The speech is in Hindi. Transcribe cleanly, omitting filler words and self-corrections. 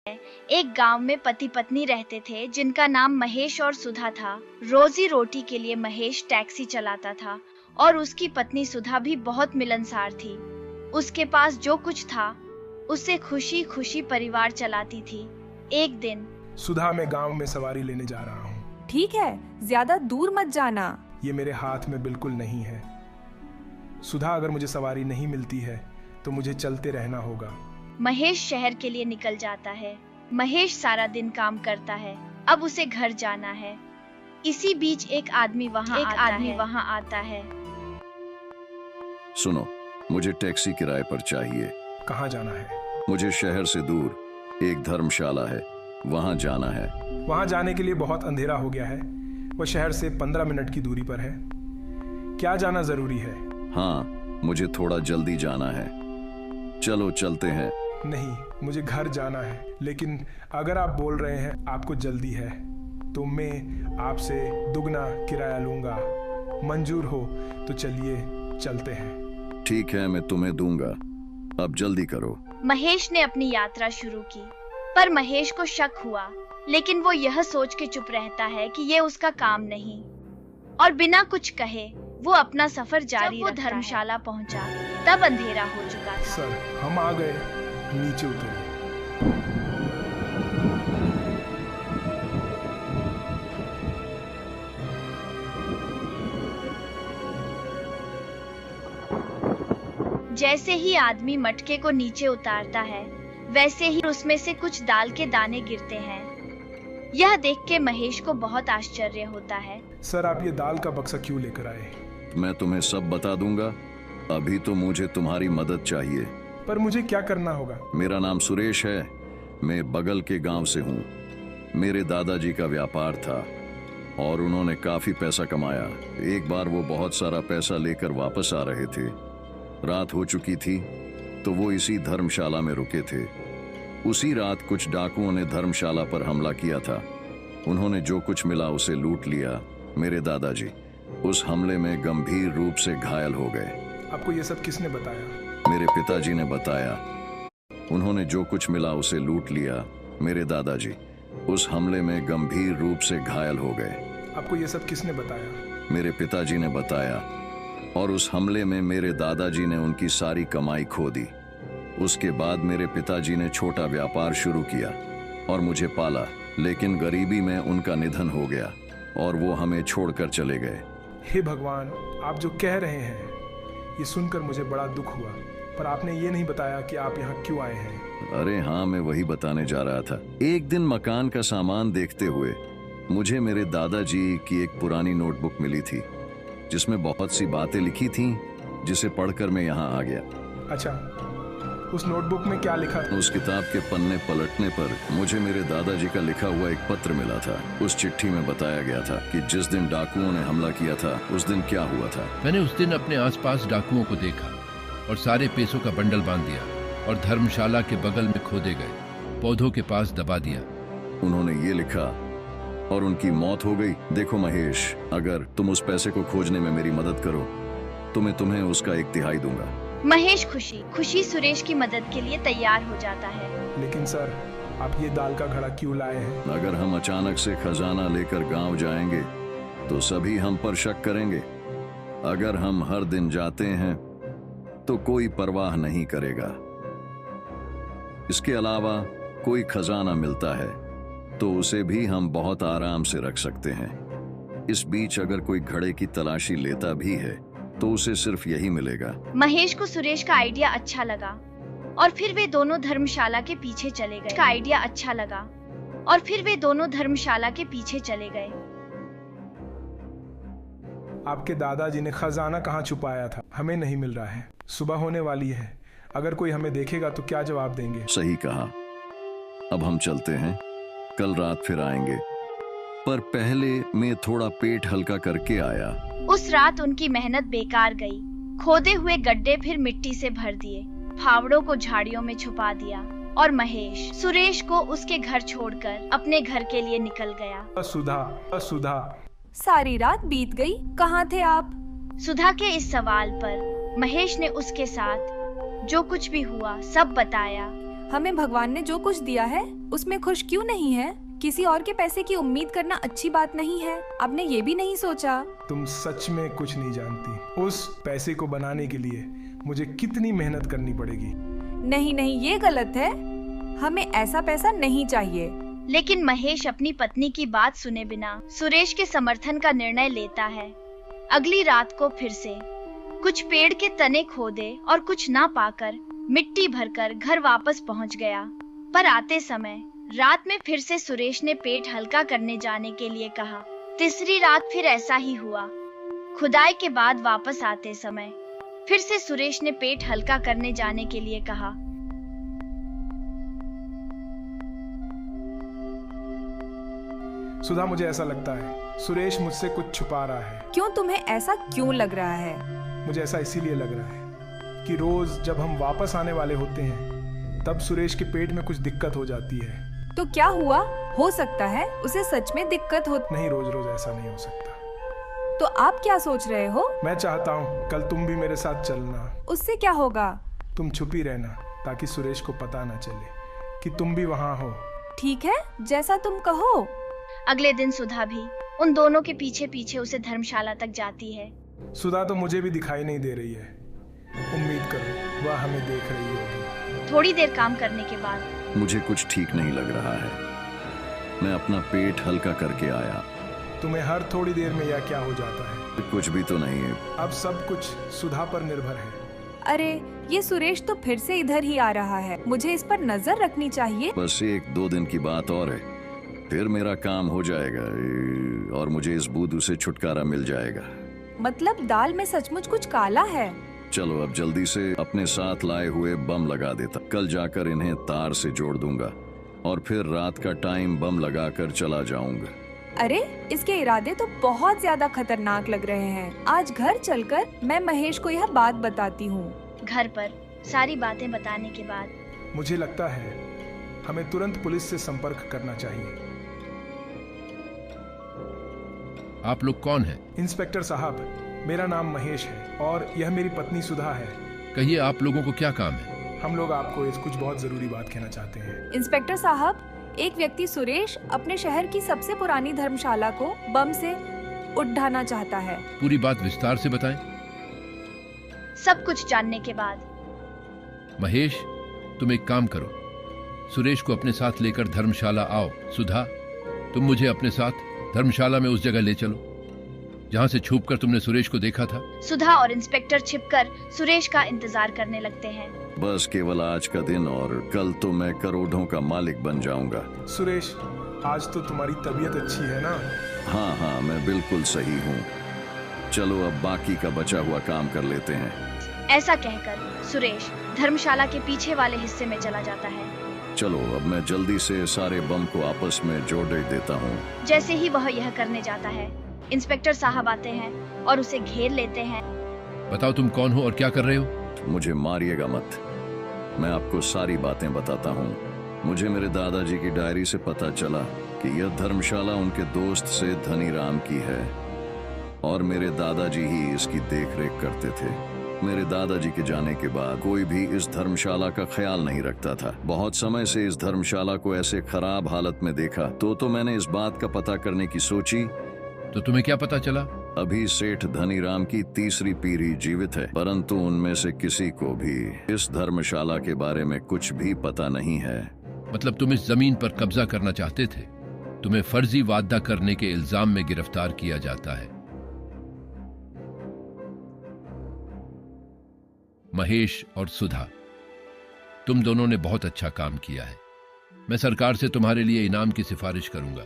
एक गांव में पति पत्नी रहते थे जिनका नाम महेश और सुधा था। रोजी रोटी के लिए महेश टैक्सी चलाता था और उसकी पत्नी सुधा भी बहुत मिलनसार थी। उसके पास जो कुछ था उससे खुशी खुशी परिवार चलाती थी। एक दिन, सुधा, मैं गांव में सवारी लेने जा रहा हूँ। ठीक है, ज्यादा दूर मत जाना। ये मेरे हाथ में बिल्कुल नहीं है। सुधा, अगर मुझे सवारी नहीं मिलती है तो मुझे चलते रहना होगा। महेश शहर के लिए निकल जाता है। महेश सारा दिन काम करता है, अब उसे घर जाना है। इसी बीच एक आदमी वहाँ आता है। सुनो, मुझे टैक्सी किराए पर चाहिए। कहाँ जाना है? मुझे शहर से दूर एक धर्मशाला है, वहाँ जाना है। वहाँ जाने के लिए बहुत अंधेरा हो गया है। वह शहर से 15 मिनट की दूरी पर है। क्या जाना जरूरी है? हाँ, मुझे थोड़ा जल्दी जाना है। चलो चलते हैं। नहीं, मुझे घर जाना है। लेकिन अगर आप बोल रहे हैं आपको जल्दी है तो मैं आपसे दुगना किराया लूंगा। मंजूर हो तो चलिए चलते हैं। ठीक है, मैं तुम्हें दूंगा। अब जल्दी करो। महेश ने अपनी यात्रा शुरू की, पर महेश को शक हुआ, लेकिन वो यह सोच के चुप रहता है कि ये उसका काम नहीं, और बिना कुछ कहे वो अपना सफर जारी रखता है। धर्मशाला पहुंचा तब अंधेरा हो चुका था। सर, हम आ गए। नीचे उतरिए। जैसे ही आदमी मटके को नीचे उतारता है वैसे ही उसमें से कुछ दाल के दाने गिरते हैं। यह देख के महेश को बहुत आश्चर्य होता है। सर, आप ये दाल का बक्सा क्यों लेकर आए? मैं तुम्हें सब बता दूंगा। अभी तो मुझे तुम्हारी मदद चाहिए। पर मुझे क्या करना होगा? मेरा नाम सुरेश है। मैं बगल के गांव से हूँ। मेरे दादाजी का व्यापार था और उन्होंने काफी पैसा कमाया। एक बार वो बहुत सारा पैसा लेकर वापस आ रहे थे। रात हो चुकी थी तो वो इसी धर्मशाला में रुके थे। उसी रात कुछ डाकुओं ने धर्मशाला पर हमला किया था। उन्होंने जो कुछ मिला उसे लूट लिया। मेरे दादाजी उस हमले में गंभीर रूप से घायल हो गए। आपको ये सब किसने बताया? मेरे पिताजी ने बताया। उन्होंने जो कुछ मिला उसे लूट लिया। मेरे दादाजी उस हमले में गंभीर रूप से घायल हो गए। आपको ये सब किसने बताया? मेरे पिताजी ने बताया, और उस हमले में मेरे दादाजी ने उनकी सारी कमाई खो दी। उसके बाद मेरे पिताजी ने छोटा व्यापार शुरू किया और मुझे पाला, लेकिन गरीबी में उनका निधन हो गया और वो हमें छोड़कर चले गए। हे भगवान, आप जो कह रहे हैं ये सुनकर मुझे बड़ा दुख हुआ, पर आपने ये नहीं बताया कि आप यहाँ क्यों आए हैं। अरे हाँ, मैं वही बताने जा रहा था। एक दिन मकान का सामान देखते हुए मुझे मेरे दादाजी की एक पुरानी नोटबुक मिली थी जिसमें बहुत सी बातें लिखी थीं, जिसे पढ़कर मैं यहाँ आ गया। अच्छा, उस नोटबुक में क्या लिखा? उस किताब के पन्ने पलटने पर मुझे मेरे दादाजी का लिखा हुआ एक पत्र मिला था। उस चिट्ठी में बताया गया था कि जिस दिन डाकुओं ने हमला किया था उस दिन क्या हुआ था। मैंने उस दिन अपने आसपास डाकुओं को देखा और सारे पैसों का बंडल बांध दिया और धर्मशाला के बगल में खोदे गए पौधों के पास दबा दिया। उन्होंने ये लिखा और उनकी मौत हो गई। देखो महेश, अगर तुम उस पैसे को खोजने में मेरी मदद करो तो मैं तुम्हें उसका 1/3 दूंगा। महेश खुशी खुशी सुरेश की मदद के लिए तैयार हो जाता है। लेकिन सर, आप ये दाल का घड़ा क्यों लाए हैं? अगर हम अचानक से खजाना लेकर गांव जाएंगे तो सभी हम पर शक करेंगे। अगर हम हर दिन जाते हैं तो कोई परवाह नहीं करेगा। इसके अलावा कोई खजाना मिलता है तो उसे भी हम बहुत आराम से रख सकते हैं। इस बीच अगर कोई घड़े की तलाशी लेता भी है तो उसे सिर्फ यही मिलेगा। महेश को सुरेश का आइडिया अच्छा लगा और फिर वे दोनों धर्मशाला के पीछे चले गए। आपके दादाजी ने खजाना कहाँ छुपाया था? हमें नहीं मिल रहा है। सुबह होने वाली है। अगर कोई हमें देखेगा तो क्या जवाब देंगे? सही कहा। अब हम चलते हैं, कल रात फिर आएंगे, पर पहले मैं थोड़ा पेट हल्का करके आया। उस रात उनकी मेहनत बेकार गई। खोदे हुए गड्ढे फिर मिट्टी से भर दिए, फावड़ों को झाड़ियों में छुपा दिया और महेश सुरेश को उसके घर छोड़कर अपने घर के लिए निकल गया। सुधा, सारी रात बीत गई, कहाँ थे आप? सुधा के इस सवाल पर महेश ने उसके साथ जो कुछ भी हुआ सब बताया हमें भगवान ने जो कुछ दिया है उसमें खुश क्यों नहीं है? किसी और के पैसे की उम्मीद करना अच्छी बात नहीं है। आपने ये भी नहीं सोचा? तुम सच में कुछ नहीं जानती। उस पैसे को बनाने के लिए मुझे कितनी मेहनत करनी पड़ेगी। नहीं नहीं, ये गलत है। हमें ऐसा पैसा नहीं चाहिए। लेकिन महेश अपनी पत्नी की बात सुने बिना सुरेश के समर्थन का निर्णय लेता है। अगली रात को फिर से कुछ पेड़ के तने खोदे और कुछ ना पाकर मिट्टी भरकर घर वापस पहुंच गया। पर आते समय रात में फिर से सुरेश ने पेट हल्का करने जाने के लिए कहा। तीसरी रात फिर ऐसा ही हुआ। खुदाई के बाद वापस आते समय फिर से सुरेश ने पेट हल्का करने जाने के लिए कहा। सुधा, मुझे ऐसा लगता है सुरेश मुझसे कुछ छुपा रहा है। क्यों? तुम्हें ऐसा क्यों लग रहा है? मुझे ऐसा इसीलिए लग रहा है कि रोज जब हम वापस आने वाले होते हैं तब सुरेश के पेट में कुछ दिक्कत हो जाती है। तो क्या हुआ? हो सकता है उसे सच में दिक्कत हो। नहीं, रोज रोज ऐसा नहीं हो सकता। तो आप क्या सोच रहे हो? मैं चाहता हूँ कल तुम भी मेरे साथ चलना। उससे क्या होगा? तुम छुपी रहना ताकि सुरेश को पता न चले कि तुम भी वहाँ हो। ठीक है, जैसा तुम कहो। अगले दिन सुधा भी उन दोनों के पीछे पीछे उसे धर्मशाला तक जाती है। सुधा तो मुझे भी दिखाई नहीं दे रही है। उम्मीद करो वह हमें देख रही होगी। थोड़ी देर काम करने के बाद मुझे कुछ ठीक नहीं लग रहा है। मैं अपना पेट हल्का करके आया। तुम्हें हर थोड़ी देर में यह क्या हो जाता है? कुछ भी तो नहीं है। अब सब कुछ सुधा पर निर्भर है। अरे, ये सुरेश तो फिर से इधर ही आ रहा है। मुझे इस पर नजर रखनी चाहिए। बस 1-2 दिन की बात और है, फिर मेरा काम हो जाएगा और मुझे इस बूदू से छुटकारा मिल जाएगा। मतलब दाल में सचमुच कुछ काला है। चलो अब जल्दी से अपने साथ लाए हुए बम लगा देता। कल जाकर इन्हें तार से जोड़ दूंगा और फिर रात का टाइम बम लगाकर चला जाऊंगा। अरे, इसके इरादे तो बहुत ज्यादा खतरनाक लग रहे हैं। आज घर चलकर मैं महेश को यह बात बताती हूँ। घर पर सारी बातें बताने के बाद मुझे लगता है हमें तुरंत पुलिस से संपर्क करना चाहिए। आप लोग कौन हैं? इंस्पेक्टर साहब, मेरा नाम महेश है और यह मेरी पत्नी सुधा है। कहिए, आप लोगों को क्या काम है? हम लोग आपको इस कुछ बहुत जरूरी बात कहना चाहते हैं। इंस्पेक्टर साहब, एक व्यक्ति सुरेश अपने शहर की सबसे पुरानी धर्मशाला को बम से उठाना चाहता है। पूरी बात विस्तार से बताएं। सब कुछ जानने के बाद महेश, तुम एक काम करो, सुरेश को अपने साथ लेकर धर्मशाला आओ। सुधा, तुम मुझे अपने साथ धर्मशाला में उस जगह ले चलो जहाँ से छुपकर तुमने सुरेश को देखा था। सुधा और इंस्पेक्टर छिपकर सुरेश का इंतजार करने लगते हैं। बस केवल आज का दिन और कल तो मैं करोड़ों का मालिक बन जाऊंगा। सुरेश, आज तो तुम्हारी तबीयत अच्छी है ना? हाँ हाँ, मैं बिल्कुल सही हूँ। चलो अब बाकी का बचा हुआ काम कर लेते हैं। ऐसा कहकर सुरेश धर्मशाला के पीछे वाले हिस्से में चला जाता है। चलो अब मैं जल्दी से सारे बम को आपस में जोड़ देता हूँ। जैसे ही वह यह करने जाता है, इंस्पेक्टर साहब आते हैं और उसे घेर लेते हैं। बताओ, तुम कौन हो और क्या कर रहे हो? मुझे मारिएगा मत, मैं आपको सारी बातें बताता हूँ। मुझे मेरे दादाजी की डायरी से पता चला कि यह धर्मशाला उनके दोस्त से धनी राम की है और मेरे दादाजी ही इसकी देखरेख करते थे। मेरे दादाजी के जाने के बाद कोई भी इस धर्मशाला का ख्याल नहीं रखता था। बहुत समय से इस धर्मशाला को ऐसे खराब हालत में देखा तो मैंने इस बात का पता करने की सोची। तो तुम्हें क्या पता चला? अभी सेठ धनी राम की तीसरी पीढ़ी जीवित है, परंतु उनमें से किसी को भी इस धर्मशाला के बारे में कुछ भी पता नहीं है। मतलब तुम इस जमीन पर कब्जा करना चाहते थे। तुम्हें फर्जी वादा करने के इल्जाम में गिरफ्तार किया जाता है। महेश और सुधा, तुम दोनों ने बहुत अच्छा काम किया है। मैं सरकार से तुम्हारे लिए इनाम की सिफारिश करूंगा।